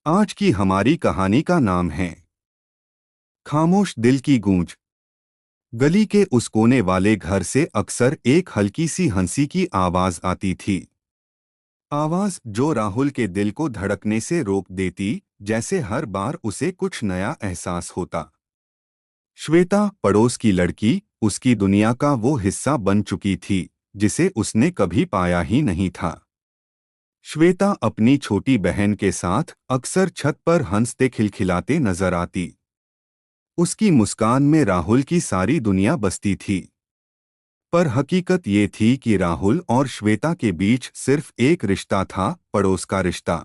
आज की हमारी कहानी का नाम है खामोश दिल की गूंज। गली के उस कोने वाले घर से अक्सर एक हल्की सी हंसी की आवाज आती थी। आवाज जो राहुल के दिल को धड़कने से रोक देती, जैसे हर बार उसे कुछ नया एहसास होता। श्वेता, पड़ोस की लड़की, उसकी दुनिया का वो हिस्सा बन चुकी थी जिसे उसने कभी पाया ही नहीं था। श्वेता अपनी छोटी बहन के साथ अक्सर छत पर हंसते खिलखिलाते नजर आती। उसकी मुस्कान में राहुल की सारी दुनिया बसती थी। पर हकीकत ये थी कि राहुल और श्वेता के बीच सिर्फ एक रिश्ता था, पड़ोस का रिश्ता।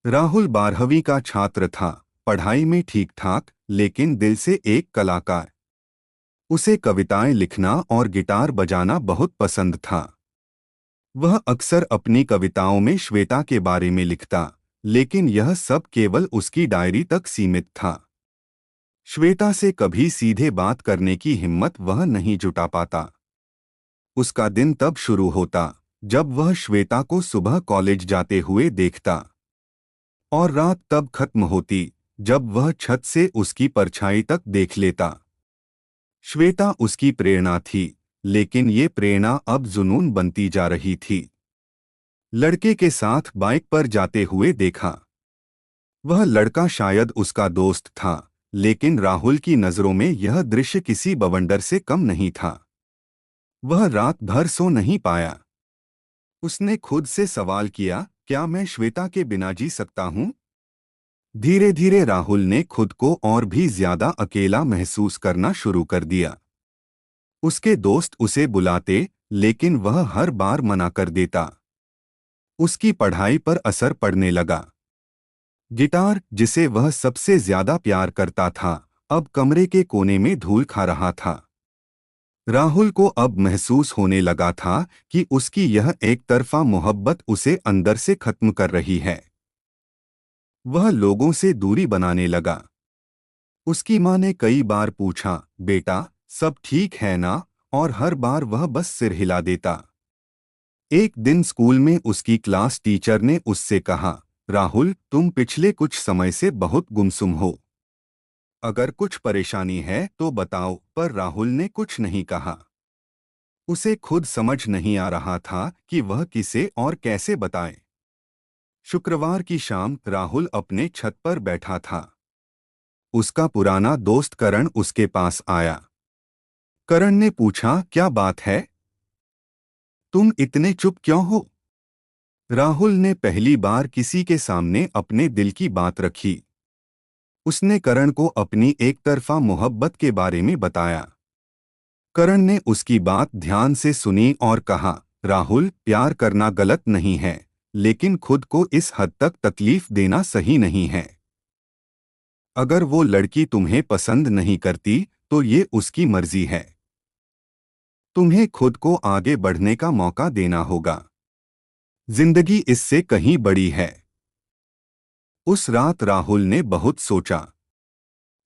राहुल 12वीं का छात्र था, पढ़ाई में ठीक ठाक, लेकिन दिल से एक कलाकार। उसे कविताएं लिखना और गिटार बजाना बहुत पसंद था। वह अक्सर अपनी कविताओं में श्वेता के बारे में लिखता, लेकिन यह सब केवल उसकी डायरी तक सीमित था। श्वेता से कभी सीधे बात करने की हिम्मत वह नहीं जुटा पाता। उसका दिन तब शुरू होता जब वह श्वेता को सुबह कॉलेज जाते हुए देखता, और रात तब खत्म होती जब वह छत से उसकी परछाई तक देख लेता। श्वेता उसकी प्रेरणा थी, लेकिन ये प्रेरणा अब जुनून बनती जा रही थी। लड़के के साथ बाइक पर जाते हुए देखा। वह लड़का शायद उसका दोस्त था, लेकिन राहुल की नज़रों में यह दृश्य किसी बवंडर से कम नहीं था। वह रात भर सो नहीं पाया। उसने खुद से सवाल किया, क्या मैं श्वेता के बिना जी सकता हूँ? धीरे धीरे राहुल ने खुद को और भी ज्यादा अकेला महसूस करना शुरू कर दिया। उसके दोस्त उसे बुलाते, लेकिन वह हर बार मना कर देता। उसकी पढ़ाई पर असर पड़ने लगा। गिटार, जिसे वह सबसे ज्यादा प्यार करता था, अब कमरे के कोने में धूल खा रहा था। राहुल को अब महसूस होने लगा था कि उसकी यह एक तरफा मोहब्बत उसे अंदर से खत्म कर रही है। वह लोगों से दूरी बनाने लगा। उसकी माँ ने कई बार पूछा, बेटा सब ठीक है ना? और हर बार वह बस सिर हिला देता। एक दिन स्कूल में उसकी क्लास टीचर ने उससे कहा, राहुल तुम पिछले कुछ समय से बहुत गुमसुम हो। अगर कुछ परेशानी है तो बताओ। पर राहुल ने कुछ नहीं कहा। उसे खुद समझ नहीं आ रहा था कि वह किसे और कैसे बताए। शुक्रवार की शाम राहुल अपने छत पर बैठा था। उसका पुराना दोस्त करण उसके पास आया। करण ने पूछा, क्या बात है? तुम इतने चुप क्यों हो? राहुल ने पहली बार किसी के सामने अपने दिल की बात रखी। उसने करण को अपनी एक तरफा मोहब्बत के बारे में बताया। करण ने उसकी बात ध्यान से सुनी और कहा, राहुल प्यार करना गलत नहीं है, लेकिन खुद को इस हद तक तकलीफ देना सही नहीं है। अगर वो लड़की तुम्हें पसंद नहीं करती तो ये उसकी मर्जी है। तुम्हें खुद को आगे बढ़ने का मौका देना होगा। जिंदगी इससे कहीं बड़ी है। उस रात राहुल ने बहुत सोचा।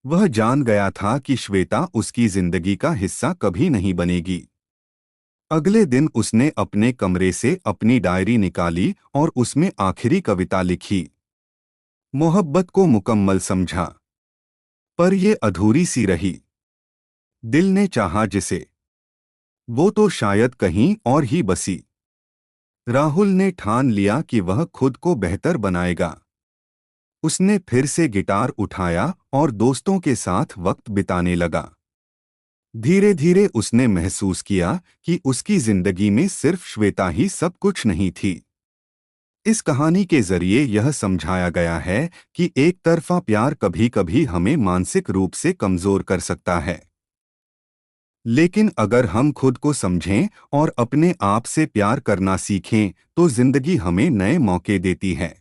वह जान गया था कि श्वेता उसकी जिंदगी का हिस्सा कभी नहीं बनेगी। अगले दिन उसने अपने कमरे से अपनी डायरी निकाली और उसमें आखिरी कविता लिखी। मोहब्बत को मुकम्मल समझा, पर ये अधूरी सी रही। दिल ने चाहा जिसे, वो तो शायद कहीं और ही बसी। राहुल ने ठान लिया कि वह खुद को बेहतर बनाएगा। उसने फिर से गिटार उठाया और दोस्तों के साथ वक्त बिताने लगा। धीरे धीरे उसने महसूस किया कि उसकी जिंदगी में सिर्फ श्वेता ही सब कुछ नहीं थी। इस कहानी के जरिए यह समझाया गया है कि एक तरफा प्यार कभी कभी हमें मानसिक रूप से कमजोर कर सकता है, लेकिन अगर हम खुद को समझें और अपने आप से प्यार करना सीखें तो जिंदगी हमें नए मौके देती है।